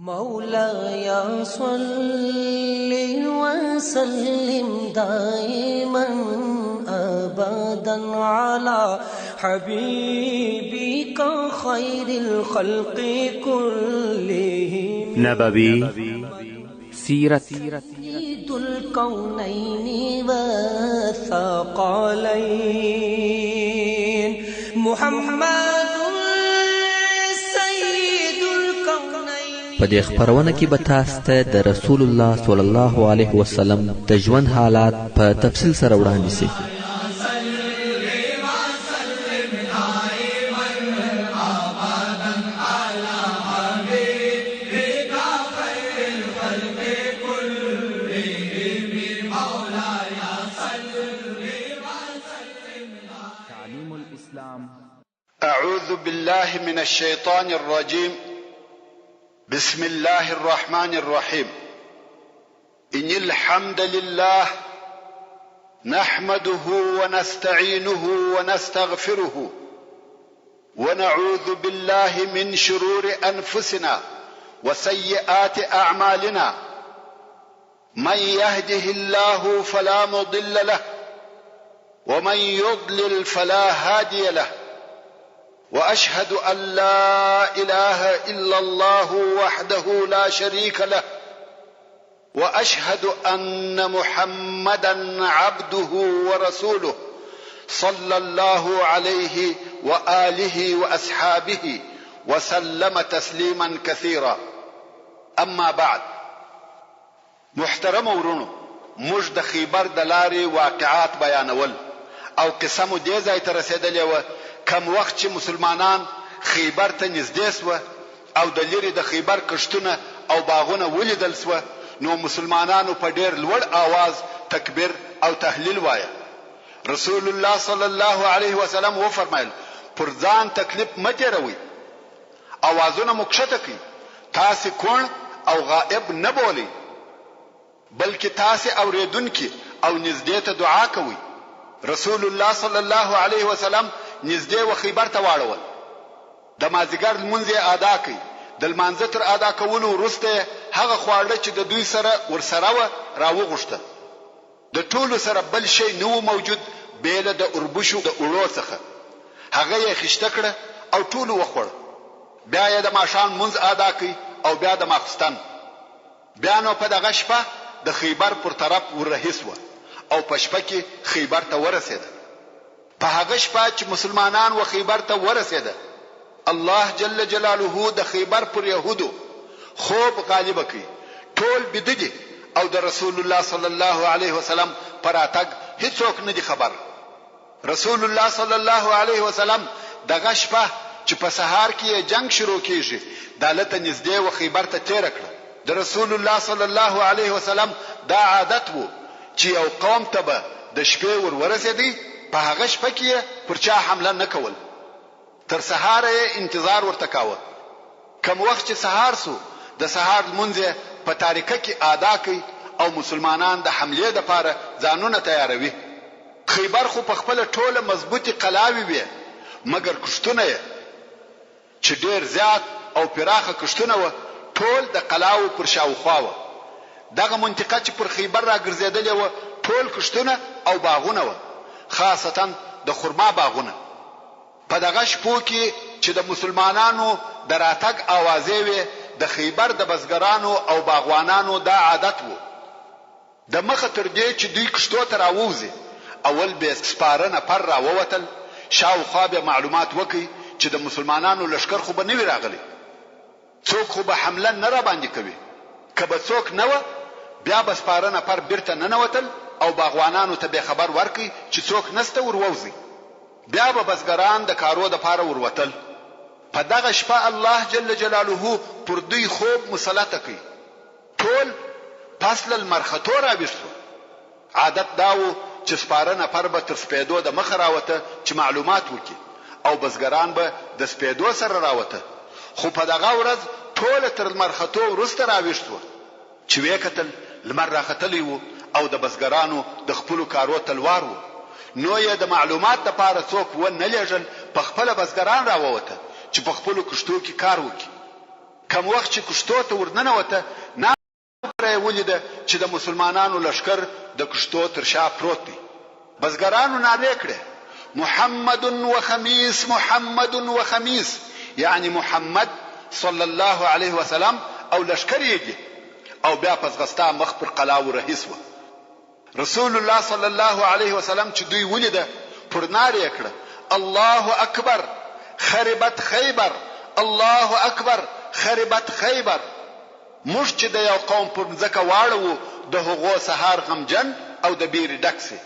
مولاي صل وسلم دائما أبدا على حبيبك خير الخلق كلهم. نبوي سيرت سيد الكونين والثقلين محمد په دې خبرونه کې به تاسو ته د رسول الله صلی الله علیه وسلم د ژوند حالات په تفصیل سره وړاندې شي. أعوذ بالله من الشيطان الرجيم. بسم الله الرحمن الرحيم. إن الحمد لله نحمده ونستعينه ونستغفره ونعوذ بالله من شرور أنفسنا وسيئات أعمالنا. من يهده الله فلا مضل له ومن يضلل فلا هادي له. وأشهد أن لا إله إلا الله وحده لا شريك له وأشهد أن محمدا عبده ورسوله صلى الله عليه وآله وأصحابه وسلم تسليما كثيرا. أما بعد، محترم ورونو، موږ د خیبر د لارې واقعات بیانول او قصه مو دې ځای ته رسېدلې وه کم وخت چې مسلمانان خیبر ته نږدې سوه او د لرې د خیبر کښتونه او باغونه ولیدل سوه، نو مسلمانانو په ډېر لوړ آواز تکبیر او تهلیل وایه. رسول الله صلی الله علیه وسلم وفرمایل پر ځان تکلیف مه تېروئ، آوازونه مو کښته کړئ، تاسې کوڼ او غائب نه بولئ بلکې تاسې اورېدونکي او نږدې ته دعا کوئ. رسول الله صلی الله علیه وسلم نږدې و خیبر ته واړول. د مازدیګر لمونځ یې ادا کړ. د لمانځه تر ادا کولو وروسته هغه خواړه چې د دوی سره ورسره وه راوغوښته. د ټولو سره بل شی نه و موجود بیله د اوربشو د اوړو څخه. هغه یې خیشته کړه او ټولو وخوړ. بیا یې د ماښام لمونځ ادا کړ او بیا د ماخستن. بیا نو په دغه شپه د خیبر پر طرف وررهي سوه او په شپه کې خیبر ته ورسېده. په هغه شپه چې مسلمانان و خیبر ته ورسېده، الله جل جلاله د خیبر پر یهودو خوب غالب کړي. ټول بیده دي او د رسول الله صلی الله علیه وسلم پر راتګ هیڅوک نه دي خبر. رسول الله صلی الله علیه وسلم دغه شپه چې په سهار کې جنگ شروع کیږي دالته نږدې و خیبر ته تیر کړه. د رسول الله صلی الله علیه وسلم دا عادت وو چې یو قوم ته به د شپې ورسېدی، په هغه شپه کې پر چا حمله نه کول، تر سهار یې انتظار ورته کاوه. کم وخت چې سهار سو، د سهار لمونځ په تاریکه کې ادا کړي او مسلمانان د حملې دپاره ځانونه تیاروي. خیبر خو په خپله ټوله مضبوطې قلاوې وې، مګر کښتونه یې چې ډېر زیات او پراخه کښتونه وه ټول د قلاو پر شاوخوا وه. دغه منطقه چې پر خیبر راګرځېدلې وه ټول کښتونه او باغونه وه، خاصتا د خرما باغونه. په دغه شپو کې چې د مسلمانانو د راتګ آوازې وې، د خیبر د بزګرانو او باغوانانو دا عادت وو. د مخه تر دې چې دوی کښتو ته راووځي، اول به سپاره نفر راووتل، شاوخوا به معلومات وکړي چې د مسلمانانو لښکر خو به نه وي راغلی، څوک خو به حمله نه را باندې کوي. که به څوک نه وه، بیا به سپاره نفر بیرته ننوتل او باغوانانو ته به خبر ورکړي چې څوک نسته ورووځي. بیا به بزګران د کارو دپاره وروتل. په دغه شپه الله جل جلاله پر دوی خوب مسلطه کړي. ټول فصل المرختو راویښتو. عادت دا و چې سپاره نفر به تر سپېدو د مخه راوته چې معلومات وکړي او بزګران به د سپېدو سره راوته. خو په دغه ورځ ټول تر المرختو وروسته راویښتو چې ویې کتل لمر راختلی و او د بزګرانو د خپلو کارو تلوار و. نو یې د معلومات لپاره څوک ونه لېږل، په خپله بزګران راووته چې په خپلو کښتو کې کار وکړي. کم وخت چې کشتو ته ورننوته ناګهانه یې ولیده چې د مسلمانانو لښکر د کشتو تر شا پروت دی. بزګرانو نارې کړې محمد وخمیس محمد وخمیس، یعنی محمد صلی الله علیه وسلم او لشکر یې دي. او بیا په ځغستا مخ پر قلاو رهیس و. رسول الله صلی الله علیه وسلم چې دوی ولیده پر نارې کړه الله اکبر خربت خیبر، الله اکبر خربت خیبر. موږ چې د یو قوم پر ځکه واړو د هغو سهار غمجن او د بیرې ډک سي.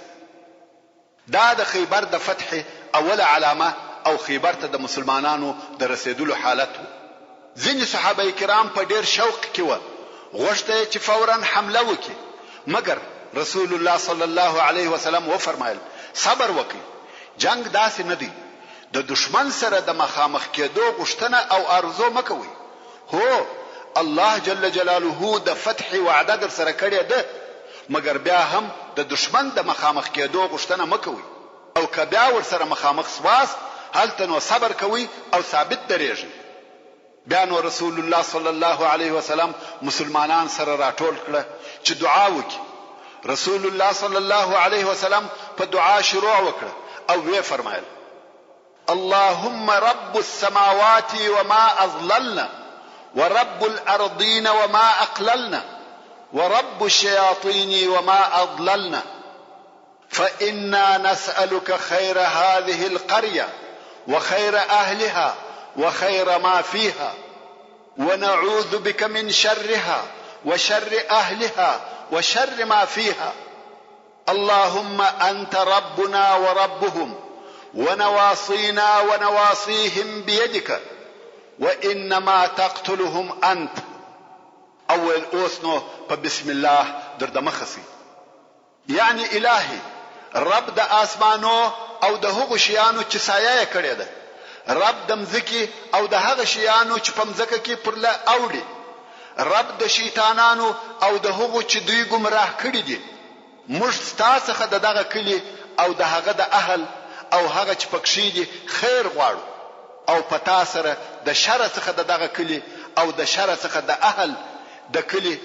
دا د خیبر د فتح اوله علامه او خیبر ته د مسلمانانو د رسیدلو حالت و. ځینې صحابه کرام په ډیر شوق کې و، غوښته چې فورا حمله وکړي، مګر رسول الله صلی الله علیه وسلم و فرمایل صبر وکړئ، جنگ داسې نه دی، د دشمن سره د مخامخ کېدو غوښتنه او ارزو مکوئ. هو الله جل جلاله د فتح وعده در سره کړې ده، مګر بیا هم د دشمن د مخامخ کېدو غوښتنه مکوئ. او که بیا ور سره مخامخ سواست هلته نو صبر کوئ او ثابت درېږئ. بیا نو رسول الله صلی الله علیه وسلم مسلمانان سره راټول کړه چې دعا وکړي. رسول الله صلی الله علیه وسلم په دعا شروع وکړه او وی فرمایل اللهم رب السماوات وما اضللنا ورب الارضين وما اقللنا ورب الشياطين وما اضللنا فإنا نسألك خير هذه القرية وخير أهلها وخير ما فيها ونعوذ بك من شرها وشر أهلها وشر ما فيها. اللهم أنت ربنا وربهم ونواصينا ونواصيهم بيدك وإنما تقتلهم أنت. اول اوسنو بسم الله در دمخسي، يعني إلهي رب د آسمانو او د هغو شیانو چې سایه کړی ده، رب د مځکې او د هغه شیانو چې په مځکه کې پرله اوړي، رب د شیطانانو او د هغو چې دوی گمراه کړي دي. موږ ستا څخه د دغه کلي او د هغه د اهل او هغه چې پکښې دي خیر غواړو، او په تا سره د شر څخه د دغه کلي او د شر څخه د اهل د کلي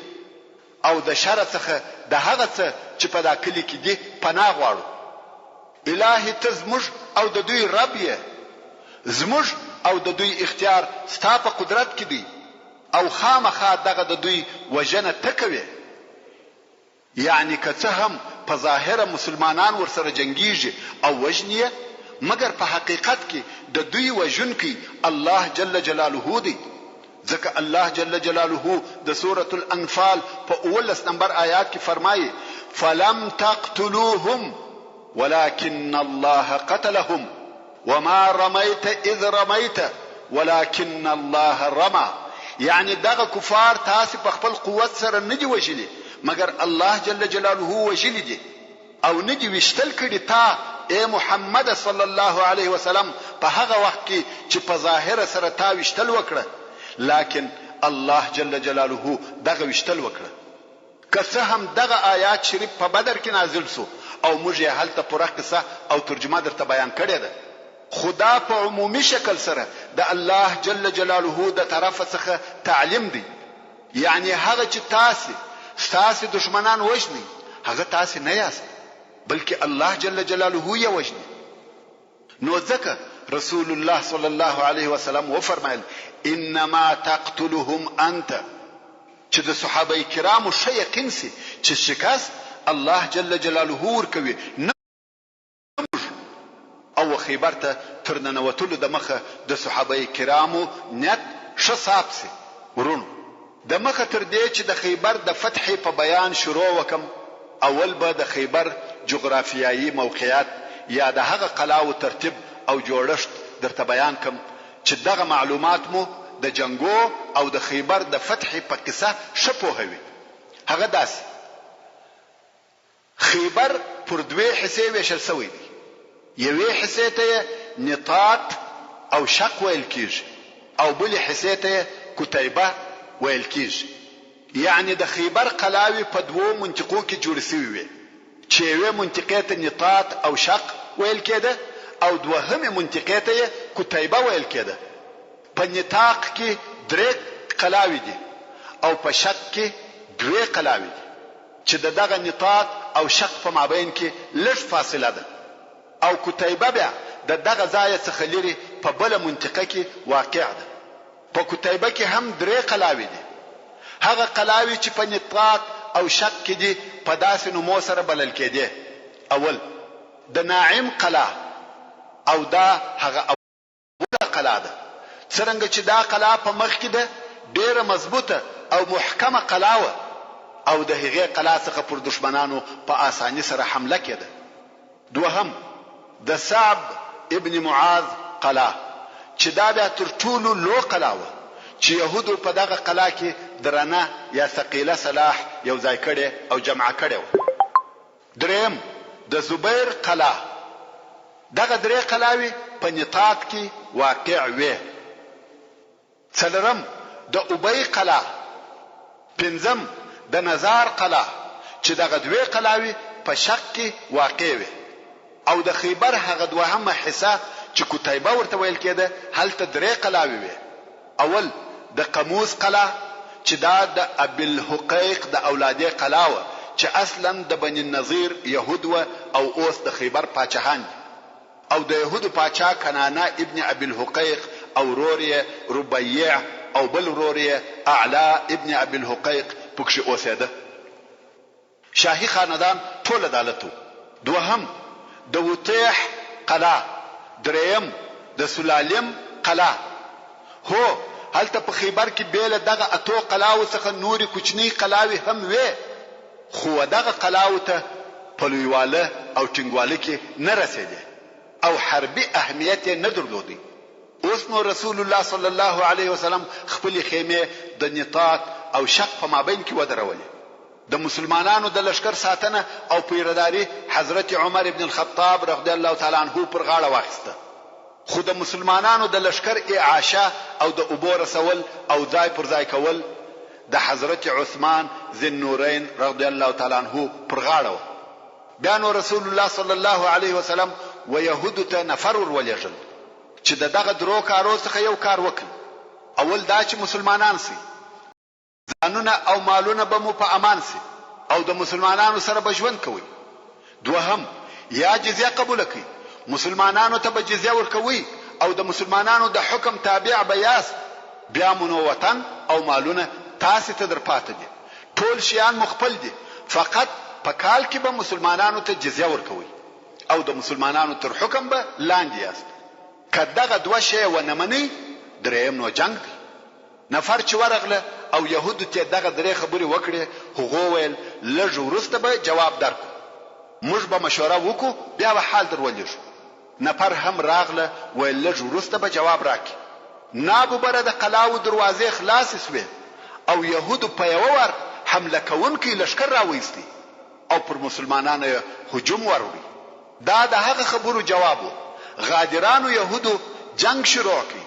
او د شر څخه د هغه څه چې په دا کلی کې دي پناه غواړو. الهي ته زموږ او د دوی رب یې، زموږ او د دوی اختیار ستا په قدرت کې دی، او خامخا دغه د دوی وژنه ته کوې. یعنی که څه هم په ظاهره مسلمانان ورسره جنګیږي او وژني، مګر په حقیقت کې د دوی وژونکی الله جل جلاله دی. ځکه الله جل جلاله د سورة الانفال په 19 نمبر آیات کې فرمایي فلم تقتلوهم ولكن الله قتلهم وما رميت اذ رميت ولكن الله رمى. یعنی دغه کفار تاسو په خپل قوت سره نه دی وژلي، مګر الله جل جلاله وژلي دي، او نه دی وشتل کړي تا اے محمد صلی الله علیه وسلم په هغه وخت کې چې په ظاهر سره تا وشتل وکړه، لیکن الله جل جلاله دغه وشتل وکړه. که څه هم دغه آیات شریف په بدر کې نازل سو او موږ یې هلته پوره قصه او ترجمه درته بیان کړې ده، خدا په عمومي شکل سره د الله جل جلاله د طرف څخه تعلیم دی. یعنی هغه چې تاسو دشمنان وژني هغه تاسو نه یاست، بلکې الله جل جلاله یې وژني. نو ځکه رسول الله صلی الله علیه وسلم و فرمایل انما تقتلهم انت، چې د صحابه کرامو شی یقین سي چې شکست الله جل جلاله ورکوي، نه او خیبر ته تر ننوتلو د مخه د صحابه کرامو نیت ښه صاف سي. ورونو د مخه تر دې چې د خیبر د فتح په بیان شروع وکم، اول به د خیبر جغرافیایي موقعیت یا د هغه قلاو ترتیب او جوړښت درته بیان کم چې دغه معلومات مو د جنگو او د خیبر د فتح په قصه شپوهوي. هغه داسې خیبر پر دوه حصے ویشل شوی دی. یوې حصے ته نطاط او شق ویل کیږي او بلې حصے ته کتیبه ویل کیږي. یعنی د خیبر قلاوی په دوه منطقو کې جوړ شوی وي، چې یوې منطقې ته نطاط او شق ویل کېده او دوهمه منطقې ته کتیبه ویل کېده. په نطاق کې درې قلاوي دي او په شق کې 2 قلاوي دي چې دغه نطاق او شق په مابین کې لږ فاصله ده او کتیبه بیا دغه ځای څخه لري په بل منطقه کې واقع ده. په کتیبه کې هم 3 قلاوي دي. هغه قلاوي چې په نطاق او شق کې دي په داسې نومو سره بلل کېدي. اول د ناعم قلا او دا هغه اوله قلا ده. څنګه چې دا قلا په مخ کې ده ډیره مضبوطه او محکمه قلا و او د هغې قلا څخه پر دشمنانو په اساني سره حمله کېده. دوهم د صعب ابن معاذ قلا چې دا بیا تر ټولو لو قلا و چې يهودو په دغه قلا کې درنه یا ثقيله سلاح یو ځای کړي او جمع کړي و. دریم د زبیر قلا دغه 3 قلاوي په نطاق کې واقع وي. څلورم د ابي قلا. پنځم د نزار قلا چې دغه 2 قلاوي په شق کې واقع وي. او د خیبر هغه دوهمه حصہ چې کتیبه ورته ویل کېده هلته 3 قلاوي وي. اول د قموس قلا چې دا د ابي الحقيق د اولاده قلا و چې اصلا د بني النظير يهود و او اوس د خیبر پاچاهان او د يهودو پاچا کنانا ابن ابي الحقيق او روريه ربيع او بل روريه اعلى ابن ابي الحقيق پکښ اوسېده. شاهي خاندان ټول عدالتو. دوهم د وطيح قلا. دریم د سلالم قلا. هو هلته په خیبر کې بیل دغه اتو قلاو څخه نوري کوچنی قلاوي هم وي خو دغه قلاو ته په لویواله او ټینګواله کې نه رسیدي او حربي اهمیت نه درلودي. اوس نو رسول الله صلی الله علیه وسلم خپل خیمه د نطاق او شق په مابین کې ودرولې. د مسلمانانو د لشکر ساتنه او پیرداري حضرت عمر ابن الخطاب رضی الله تعالی عنہ پر غاړه واخیسته. خو د مسلمانانو د لشکر اعاشه او د اوبو رسول او ځای پر ځای کول د حضرت عثمان ذی النورین رضی الله تعالی عنہ پر غاړه. بیا نو رسول الله صلی الله علیه وسلم و يهود ته نفر ولېږل چې دغه درو کارو څخه یو کار وکړي. اول دا چې مسلمانان سي ځانونه او مالونه به مو په امان سي او د مسلمانانو سره به ژوند کوي. دوهم یا جزیه قبول کړي مسلمانانو ته به جزیه ورکوي او د مسلمانانو د حکم تابع به یاست. بیا مونږ وطن او مالونه تاسو ته درپاتې دي. ټول شیان مخفل دي فقط په کال کې به مسلمانانو ته جزیه ورکوي او د مسلمانانو تر حکم به لاندې یاست. کداغه 2 شی ونه مني دریم نو جنگ دی. نفر چې ورغله او يهود ته دغه 3 خبرې وکړي هغه ویل لږ ورسته به جواب درکو موږ به مشوره وکړو بیا به حال درولېږو. نفر هم راغله ویل لږ ورسته به جواب راکړي. نابو بره د قلاو دروازې خلاص شوې او يهود په یو ور حمله کوونکي لشکر راوېستي او پر مسلمانانو هجوم وروړي. دا د هغه خبرو جواب و. غادرانو يهودو جنگ شروع کړي.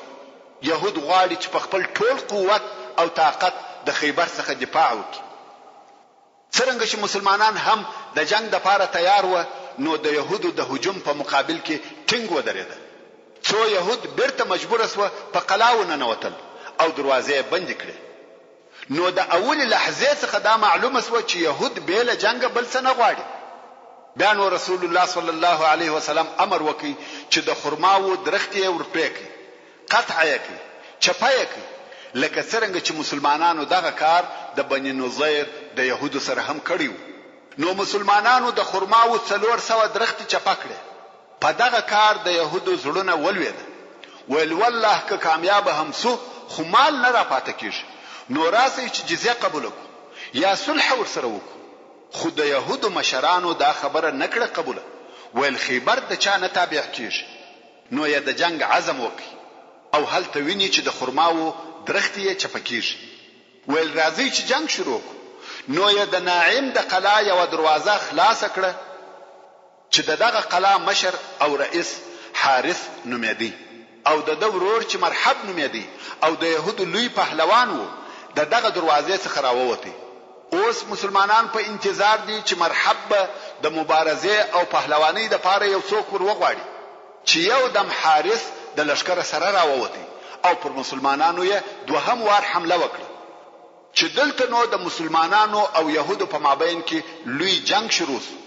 يهود غواړي چې په خپل ټول قوت او طاقت د خیبر څخه دفاع وکړي. څنګه چې مسلمانان هم د جنگ لپاره تیار و نو د يهودو د هجوم په مقابل کې ټینګ ودرېدل. څو يهود بیرته مجبور سو په قلاو ننوتل او دروازې بند کړې. نو د اول لحظه څخه دا معلومه سو چې يهود به له جنگ بل څه نه غواړي. بیا نو رسول الله صلی الله علیه وسلم امر وکړي چې د خرماو درختې ورپرې کړي قطع یې کړي چپه یې کړي لکه څنګه چې مسلمانانو دغه کار د بني نظیر د يهودو سره هم کړیو. نو مسلمانانو د خرماو 400 درختې چپه کړي. په دغه کار د يهودو زړونه ولوید. ویل والله که کامیاب هم سو خو مال نه را پاتې کیږي. نو راسي چې جزیه قبول وکړو یا صلح ورسره وکړو. خو د يهودو مشرانو دا خبره نکړه قبول. ویل خیبر د چا نه تابع کیږي. نو یې د جنگ عزم وکړي او هلته ویني چې د خرماو درختې چپه کیږي. ویل راځي چې جنگ شروع وکړو. نو یې د ناعم د قلا یو دروازه خلاص کړه چې دغه قلا مشر او رئیس حارث نومېدی او د ورور چې مرحب نومېدی او د يهودو لوی پهلوان وو دغه دروازې څخه راووتی. اوس مسلمانان په انتظار دي چې مرحب د مبارزه او پهلوانی د پاره یو څوک ور وغواړي چې یو دم حارث د لشکره سره راووتی او پر مسلمانانو یې دوهم وار حمله وکړه. چې دلته نو د مسلمانانو او يهودو په مابین کې لوی جنگ شروع شو.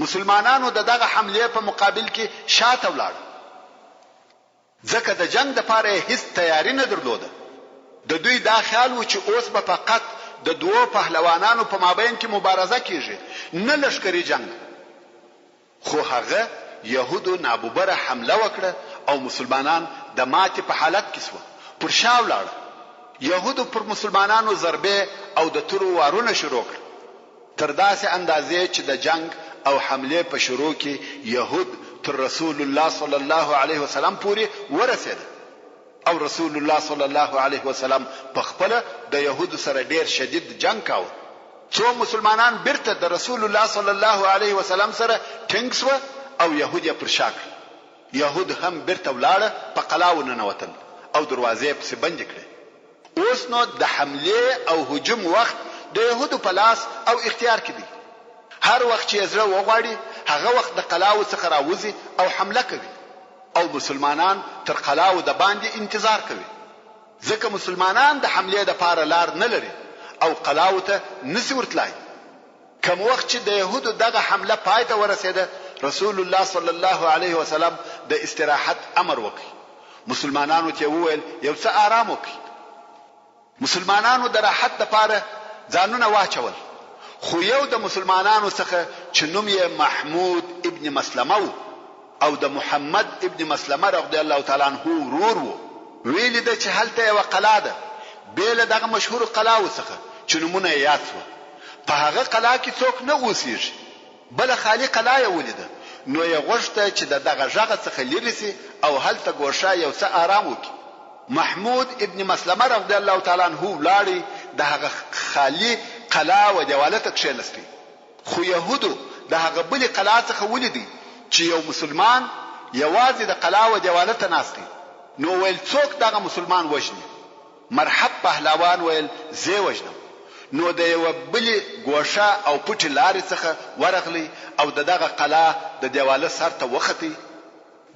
مسلمانانو دغه حمله په مقابل کې شاته ولاړ، ځکه د جنگ د پاره هیڅ تیاری نه درلوده. د دوی دا خیال و چې اوس به فقط د دوو پهلوانانو په مابین کې مبارزه کیږي، نه لشکري جنگ. خو هغه يهودو نابوبره حمله وکړه او مسلمانان د ماتې په حالت کې شو، پر شا ولاړ. يهودو پر مسلمانانو ضربه او د تورو وارونه شروع کړ، تر داسې اندازې چې د جنگ او حمله په شروع کې يهود تر رسول الله صلی الله علیه وسلم پورې ورسېد، او رسول الله صلی الله علیه وسلم په خپل د يهودو سره ډیر شدید جنگ کاوه. څو مسلمانان بیرته د رسول الله صلی الله علیه وسلم سره ټینګ شو او يهود یې پر شا کړ. يهود هم بیرته ولاړه په قلاو ننوتل او دروازې پسې بند کړې. اوس نو د حمله او هجوم وخت د يهودو په لاس او اختیار کې دی. هر وخت چې زړه وغواړي هغه وخت د قلاو څخه راوځي او حمله کوي، او مسلمانان تر قلاو د باندې انتظار کوي، ځکه مسلمانان د حمله د پاره لار نه لري او قلاو ته نسی ورتلای. کوم وخت چې د يهودو دغه حمله پای ته ورسېده، رسول الله صلی الله علیه وسلم د استراحت امر وکړ. مسلمانانو ته وویل یو څه آرام وکړئ. مسلمانانو د راحت لپاره ځانونه واچول، خو یو د مسلمانانو څخه چې نوم یې محمود ابن مسلمه او د محمد ابن مسلمه رضی الله تعالی عنہ ورور وو، ویل د چې هلته یو قلا ده بیل دغه مشهور قلاو څخه چې نمونه یې یاد شو. په هغه قلا کې څوک نه اوسېږي، بل خالی قلا یې ولیده، نو یې غوښته چې دغه ژغه څخه لري سي او هلته ګوښه یو څه آرام وکړي. محمود ابن مسلمه رضی الله تعالی عنہ ولاړی د هغه خالی قلا و دیوالته کښینستی، خو يهودو د هغه بل قلا څخه ولیدي چې یو مسلمان یوازې د قلا و دیوالته ناشتي. نو ویل څوک دغه مسلمان وژني؟ مرحب پهلوان ویل زه وژنم. نو د یو بل ګوښه او پټ لارې څخه ورغلی او دغه قلا د دیواله سر ته وختي.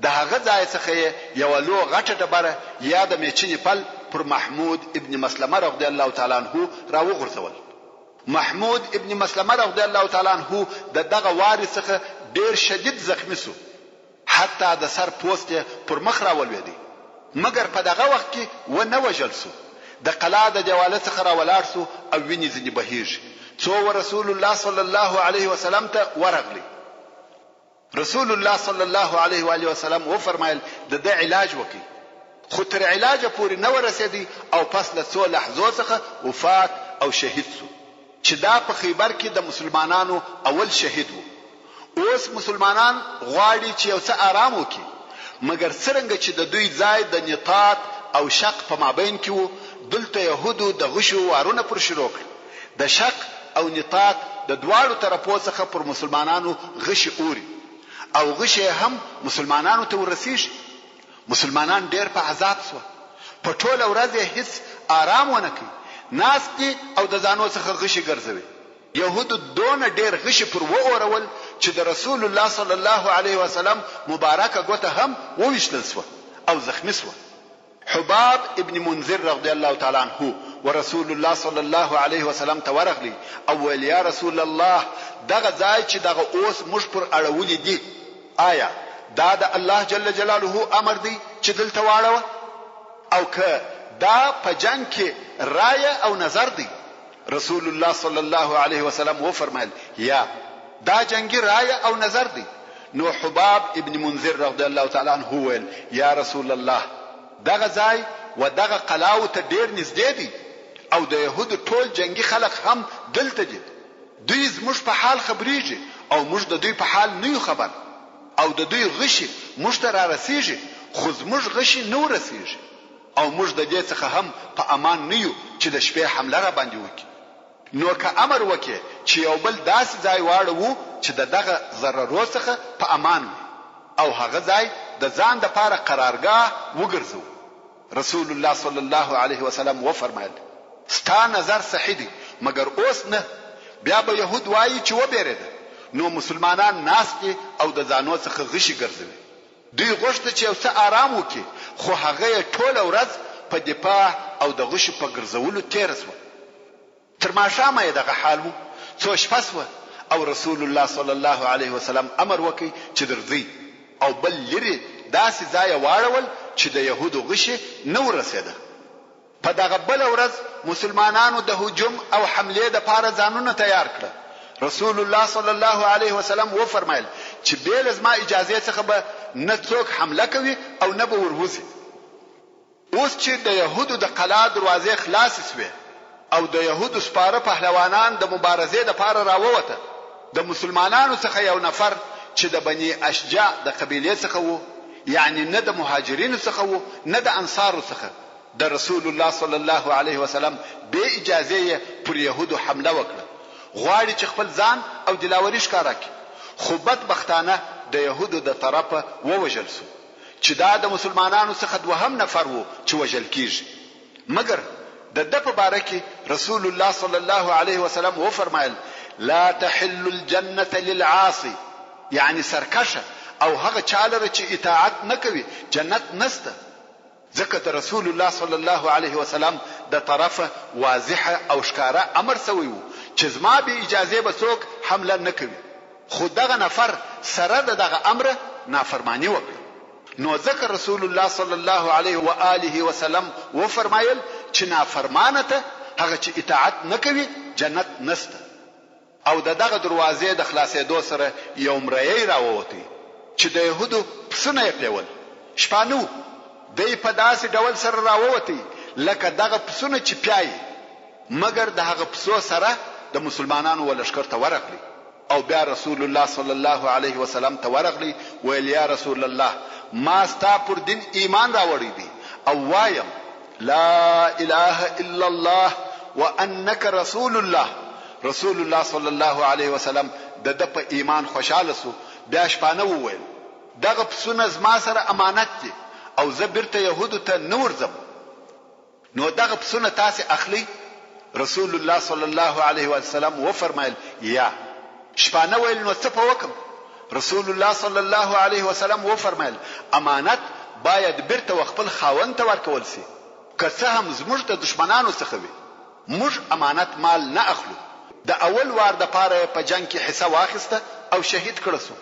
د هغه ځای څخه یو لو غټه ډبره یا د میچنې پل پر محمود ابن مسلمه رضی الله تعالی عنہ راوغورځول. محمود ابن مسلمه رضی الله تعالی عنہ دغه وارث څخه ډیر شدید زخمی شو، حتی د سر پوست پر مخ راولویدي، مګر په دغه وخت کې و نه وژل شو. د قلا د دیواله څخه راولاړ شو او ویني ځنې بهیږي. څو رسول الله صلی الله علیه وسلم ته ورغلی. رسول الله صلی الله علیه و آله وسلم و فرمایل د علاج وکي، خو تر علاج پورې نه ورسېدی او پس له څو لحظو څخه وفات او شهید شو، چې دا په خیبر کې د مسلمانانو اول شهید وو. اوس مسلمانان غواړي چې یو څه آرام وکړي، مګر څرنګه چې د دوی ځای د نطاق او شق په مابین کې وو، دلته يهودو د غشو وارونه پر شروع کړ. د شق او نطاق د دواړو طرفو څخه پر مسلمانانو غشي اوري او غشي هم مسلمانانو ته ورسیږي. مسلمانان ډېر په عذاب شو، په ټوله ورځ هیڅ آرام ونه کوي، ناستي او د ځانو څخه غشي ګرځوي. يهودو دونه ډېر غشي پر وورول چې د رسول الله صلی الله علیه وسلم مبارکه ګوته هم وویشتل شو او زخمی شو. حباب ابن منذر رضی الله تعالی عنہ ورسول الله صلی الله علیه وسلم ته ورغلی او ویل یا رسول الله دغه ځای چې دغه اوس موږ پر اړولې دي، آیا دا د الله جل جلاله امر دی چې دلته واړو او که دا په جنگ کې رائے او نظر دی؟ رسول الله صلی الله علیه وسلم و فرمایل یا دا جنگي رائے او نظر دی. نو حباب ابن منذر رضی الله تعالی عنہ ویل یا رسول الله دغه ځای و دغه قلاو ته ډیر نږدې دي او د يهودو ټول جنگي خلک هم دلته دي. دوی زموږ په حال خبريږي او موږ د دوی په حال نه یو خبر، او د دوی غشي موږ ته را رسیږي، خو زموږ غشي نه ورسیږي او موږ د دې څخه هم په امان نه یو چې د شپې حمله را باندې وکړي. نو که امر وکړي چې یو بل داسې ځای واړو چې دغه ضررو څخه په امان وي او هغه ځای د ځان د پاره قرارګاه وګرځو. رسول الله صلی الله علیه وسلم و فرمایل ستا نظر صحیح دی، مګر اوس نه. بیا به يهود وایي چې و بیرېده. نو مسلمانان ناستي او د ځانو څخه غشي ګرځوي. دوی غوښته چې یو څه آرام وکړي، خو هغه ټول ورځ په دفاع او د غشي په ګرځولو تیر شو. تر ماښامه یې دغه حال و. څو شپه سوه او رسول الله صلی الله علیه وسلم امر وکړي چې درځئ او بل لرې داسې ځای واړول چې د یهودو غشي نه ورسېده. په دغه بل ورځ مسلمانانو د هجوم او حملې د پاره ځانونه تیار کړ. رسول الله صلی الله علیه وسلم و فرمایل چې بیل زما اجازه څخه به نه څوک حمله کوي او نه به وروځي. اوس چې د یهودو د قلا دروازې خلاص شوې او د یهودو سپاره پهلوانان د مبارزې د پاره راووته، د مسلمانانو څخه یو نفر چې د بني اشجع د قبیلې څخه وو، یعنی نه د مهاجرینو څخه وو نه د انصارو څخه، د رسول الله صلی الله علیه وسلم به اجازه پر یهودو حمله وکړه. غواړي چې خپل ځان او دلاوري ښکارا کړي، خو بدبختانه د یهودو د طرفه ووجل شو چې دا د مسلمانانو څخه دوهم نفر وو چې وجل کیږي. مګر د د په باره کې رسول الله صلی الله علیه وسلم و فرمایل لا تحل الجنه للعاصي، یعنی سرکشه او هغه چاله چې اطاعت نکوي جنت نسته. ځکه د رسول الله صلی الله علیه وسلم د طرفه واضحه او ښکارا امر سوی وو چې زما به اجازه به څوک حمله نکوي، خو دغه نفر سره دغه امر نافرمانی وکړه. نو ځکه رسول الله صلی الله علیه و آله وسلم و فرمایل چې نافرمانه ته هغه چې اطاعت نکوي جنت نسته. او دغه دروازې د خلاصېدو سره یو مریی راووتی چې د یهودو پسونه یې پلیول. شپانو دی په داسې ډول سره راووتی لکه دغه پسونه چې پیایي، مګر دغه پسو سره د مسلمانانو ولشکر ته ورغلی او بیا رسول الله صلی الله علیه وسلم ته ورغلی ویل یا رسول الله ما ستا پر دین ایمان راوړی دی او وایم لا اله الا الله وانک رسول الله. رسول الله صلی الله علیه وسلم د په ایمان خوشاله سو. بیا شپانه وویل دغه پسونه زما سره امانت دي او زه بیرته یهودو ته نه ورځم، نو دغه پسونه تاسو اخلي. رسول الله صلی الله علیه وسلم و فرمایل یا. شپانه ویل نو څه په وکم؟ رسول الله صلی الله علیه وسلم و فرمایل امانت باید بیرته خپل خاوند ته ورکول شي، که څه هم زموږ د دشمنانو څخه وي. موږ امانت مال نه اخلو. د اول وار د پاره په جنگ کې حصہ واخیسته او شهید کړه سو.